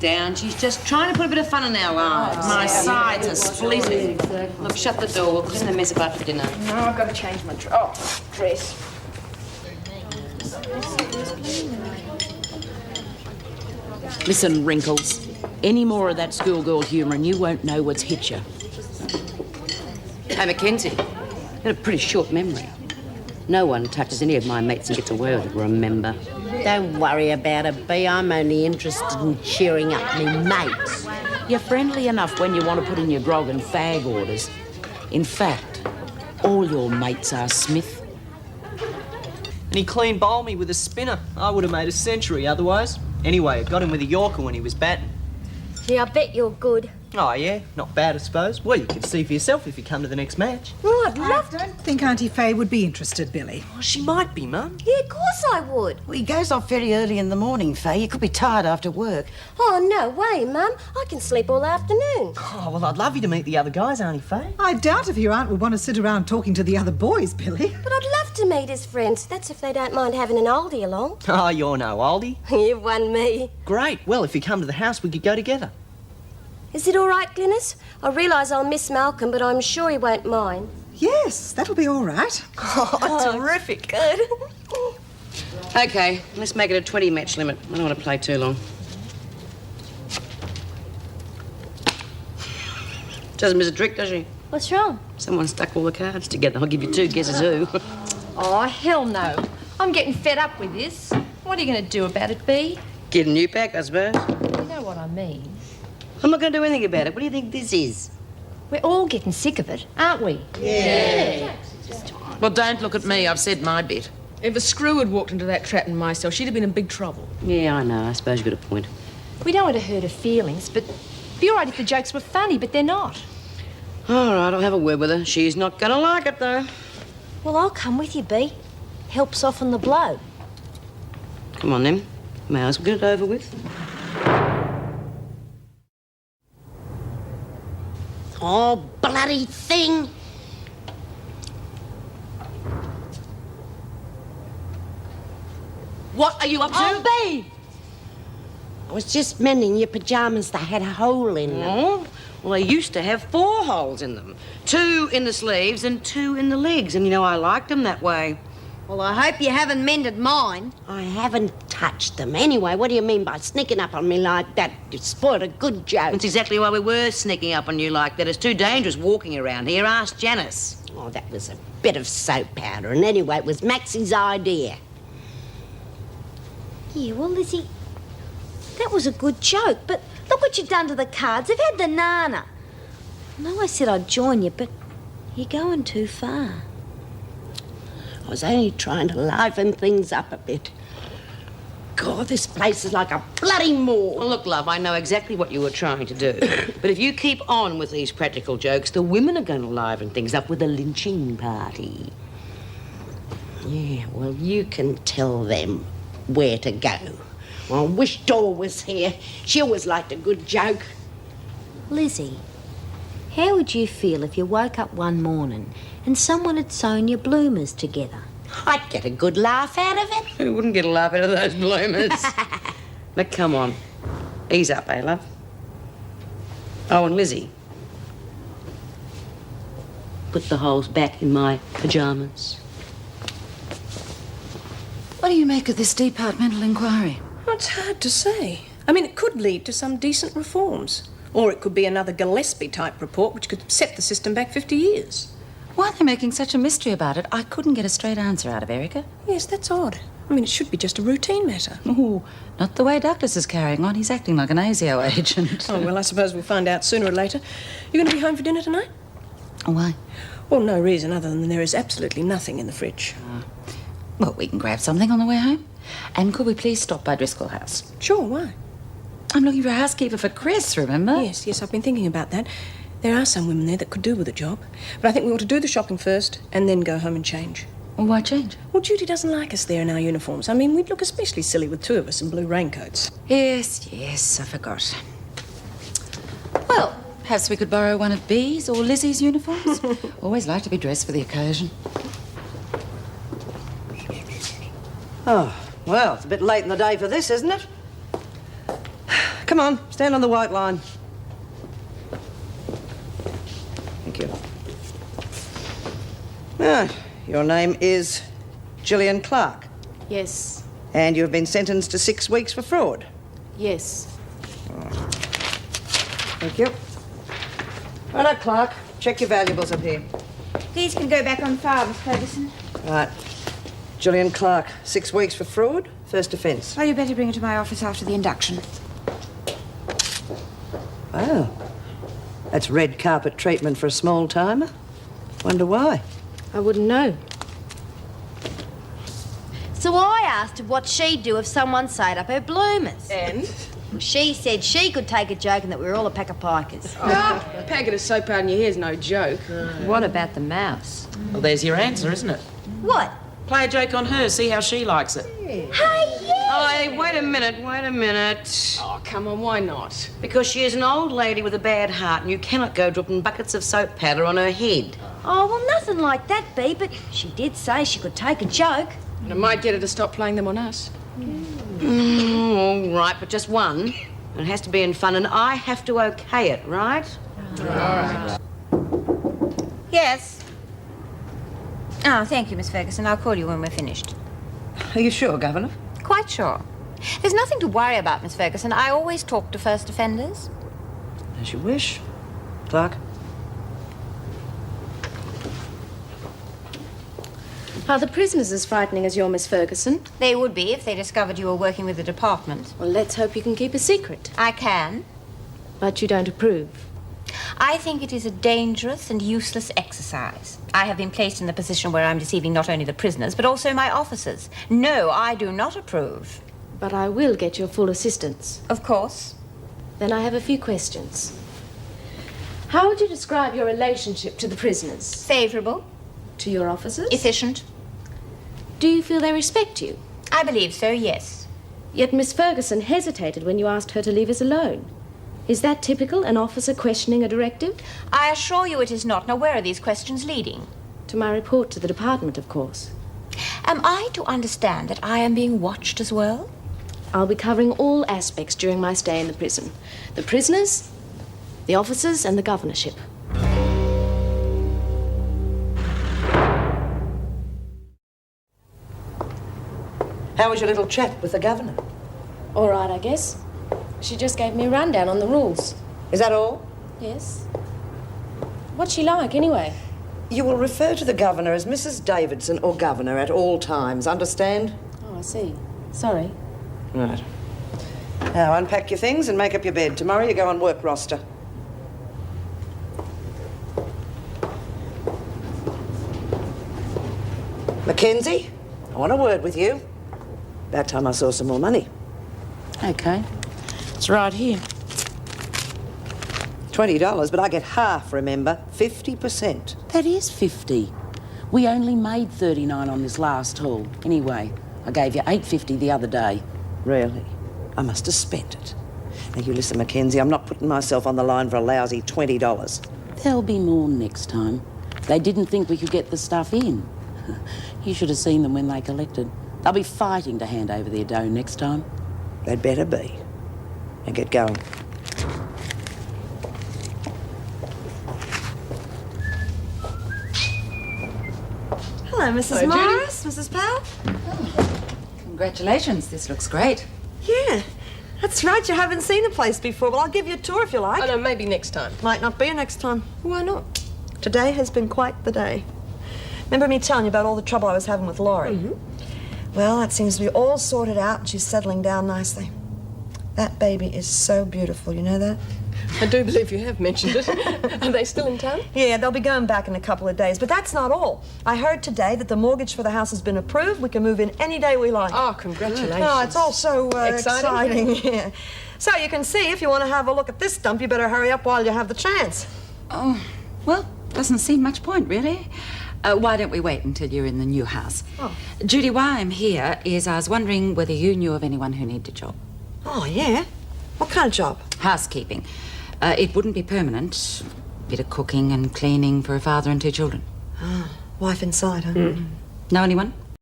down. She's just trying to put a bit of fun in our lives. My sides are splitting. Look, shut the door. We'll clean the mess up after dinner. No, I've got to change my dress. Listen, Wrinkles, any more of that schoolgirl humour and you won't know what's hit you. Hey, Mackenzie, you got a pretty short memory. No one touches any of my mates and gets away with it, remember? Don't worry about it, Bea. I'm only interested in cheering up me mates. You're friendly enough when you want to put in your grog and fag orders. In fact, all your mates are Smith. And he clean bowled me with a spinner. I would have made a century otherwise. Anyway, I got him with a Yorker when he was batting. Gee, I bet you're good. Oh, yeah? Not bad, I suppose. Well, you can see for yourself if you come to the next match. Oh, I'd love I don't think Auntie Faye would be interested, Billy. Oh, she might be, Mum. Yeah, of course I would. Well, he goes off very early in the morning, Faye. You could be tired after work. Oh, no way, Mum. I can sleep all afternoon. Oh, well, I'd love you to meet the other guys, Auntie Faye. I doubt if your aunt would want to sit around talking to the other boys, Billy. But I'd love to meet his friends. That's if they don't mind having an oldie along. Oh, you're no oldie. You've won me. Great. Well, if you come to the house, we could go together. Is it all right, Glynis? I realise I'll miss Malcolm, but I'm sure he won't mind. Yes, that'll be all right. Oh, terrific. Good. OK, let's make it a 20-match limit. I don't want to play too long. Doesn't miss a trick, does she? What's wrong? Someone stuck all the cards together. I'll give you two guesses who. Oh, hell no. I'm getting fed up with this. What are you going to do about it, Bea? Get a new pack, I suppose. You know what I mean. I'm not going to do anything about it. What do you think this is? We're all getting sick of it, aren't we? Yeah. Well, don't look at me. I've said my bit. If a screw had walked into that trap in my cell, she'd have been in big trouble. Yeah, I know. I suppose you've got a point. We don't want to hurt her feelings, but it'd be all right if the jokes were funny, but they're not. All right, I'll have a word with her. She's not going to like it, though. Well, I'll come with you, Bea. Help soften the blow. Come on, then. May as well get it over with. Oh, bloody thing. What are you up to? Oh, Bea! I was just mending your pyjamas. They had a hole in them. Oh? Well, they used to have 4 holes in them. 2 in the sleeves and 2 in the legs. And, you know, I liked them that way. Well, I hope you haven't mended mine. I haven't touched them. Anyway, what do you mean by sneaking up on me like that? You spoiled a good joke. That's exactly why we were sneaking up on you like that. It's too dangerous walking around here. Ask Janice. Oh, that was a bit of soap powder. And anyway, it was Maxie's idea. Yeah, well, Lizzie, that was a good joke, but look what you've done to the cards. They've had the nana. I know I said I'd join you, but you're going too far. I was only trying to liven things up a bit. God, this place is like a bloody morgue. Well, look, love, I know exactly what you were trying to do. But if you keep on with these practical jokes, the women are going to liven things up with a lynching party. Yeah, well, you can tell them where to go. Well, I wish Dora was here. She always liked a good joke. Lizzie, how would you feel if you woke up one morning and someone had sewn your bloomers together? I'd get a good laugh out of it. Who wouldn't get a laugh out of those bloomers? But come on. Ease up, eh, love? Oh, and Lizzie. Put the holes back in my pyjamas. What do you make of this departmental inquiry? Well, it's hard to say. I mean, it could lead to some decent reforms. Or it could be another Gillespie-type report which could set the system back 50 years. Why are they making such a mystery about it? I couldn't get a straight answer out of Erica. Yes, that's odd. I mean, it should be just a routine matter. Oh, not the way Douglas is carrying on. He's acting like an ASIO agent. Oh, well, I suppose we'll find out sooner or later. You going to be home for dinner tonight? Why? Well, no reason other than there is absolutely nothing in the fridge. Well, we can grab something on the way home. And could we please stop by Driscoll House? Sure, why? I'm looking for a housekeeper for Chris, remember? Yes, I've been thinking about that. There are some women there that could do with a job. But I think we ought to do the shopping first and then go home and change. Well, why change? Well, Judy doesn't like us there in our uniforms. I mean, we'd look especially silly with 2 of us in blue raincoats. Yes, I forgot. Well, perhaps we could borrow one of Bee's or Lizzie's uniforms. Always like to be dressed for the occasion. Oh, well, it's a bit late in the day for this, isn't it? Come on, stand on the white line. Thank you. Ah, your name is Gillian Clark. Yes. And you have been sentenced to 6 weeks for fraud. Yes. Thank you. Righto, Clark. Check your valuables up here. These can go back on file, Miss Ferguson. Right. Gillian Clark, 6 weeks for fraud, first offence. Well, you better bring her to my office after the induction. Wow. That's red carpet treatment for a small timer. Wonder why. I wouldn't know. So I asked her what she'd do if someone sewed up her bloomers. And? She said she could take a joke and that we were all a pack of pikers. A packet of soap out in your hair's no joke. What about the mouse? Well, there's your answer, isn't it? What? Play a joke on her, see how she likes it. Hey, yeah! Oh, hey, wait a minute. Oh, come on, why not? Because she is an old lady with a bad heart and you cannot go dropping buckets of soap powder on her head. Oh, well, nothing like that, Bea, but she did say she could take a joke. And it might get her to stop playing them on us. All right, but just one. It has to be in fun and I have to okay it, right? All right. Yes. Oh, thank you, Miss Ferguson. I'll call you when we're finished. Are you sure, Governor? Quite sure. There's nothing to worry about, Miss Ferguson. I always talk to first offenders. As you wish. Clark? Are the prisoners as frightening as your Miss Ferguson? They would be if they discovered you were working with the department. Well, let's hope you can keep a secret. I can. But you don't approve. I think it is a dangerous and useless exercise. I have been placed in the position where I'm deceiving not only the prisoners, but also my officers. No, I do not approve. But I will get your full assistance. Of course. Then I have a few questions. How would you describe your relationship to the prisoners? Favourable. To your officers? Efficient. Do you feel they respect you? I believe so, yes. Yet Miss Ferguson hesitated when you asked her to leave us alone. Is that typical, an officer questioning a directive? I assure you it is not. Now, where are these questions leading? To my report to the department, of course. Am I to understand that I am being watched as well? I'll be covering all aspects during my stay in the prison. The prisoners, the officers, and the governorship. How was your little chat with the governor? All right, I guess. She just gave me a rundown on the rules. Is that all? Yes. What's she like, anyway? You will refer to the governor as Mrs. Davidson or governor at all times, understand? Oh, I see. Sorry. Right. Now, unpack your things and make up your bed. Tomorrow you go on work roster. Mackenzie, I want a word with you. About time I saw some more money. Okay. It's right here. $20, but I get half, remember? 50%. That is 50. We only made 39 on this last haul. Anyway, I gave you $8.50 the other day. Really? I must have spent it. Now, you listen, Mackenzie, I'm not putting myself on the line for a lousy $20. There'll be more next time. They didn't think we could get the stuff in. You should have seen them when they collected. They'll be fighting to hand over their dough next time. They'd better be. And get going. Hello, Mrs. Morris, Mrs. Powell. Congratulations, this looks great. Yeah, that's right. You haven't seen the place before. Well, I'll give you a tour if you like. Oh, no, maybe next time. Might not be a next time. Why not? Today has been quite the day. Remember me telling you about all the trouble I was having with Laurie? Well, that seems to be all sorted out and she's settling down nicely. That baby is so beautiful, you know that? I do believe you have mentioned it. Are they still in town? Yeah, they'll be going back in a couple of days. But that's not all. I heard today that the mortgage for the house has been approved. We can move in any day we like. Oh, congratulations. Oh, it's all so Exciting. yeah. So you can see, if you want to have a look at this dump, you better hurry up while you have the chance. Oh, well, doesn't seem much point, really. Why don't we wait until you're in the new house? Oh. Judy, why I'm here is I was wondering whether you knew of anyone who needed a job. Oh, yeah? What kind of job? Housekeeping. It wouldn't be permanent. Bit of cooking and cleaning for a father and 2 children. Oh, wife inside, huh? Know anyone?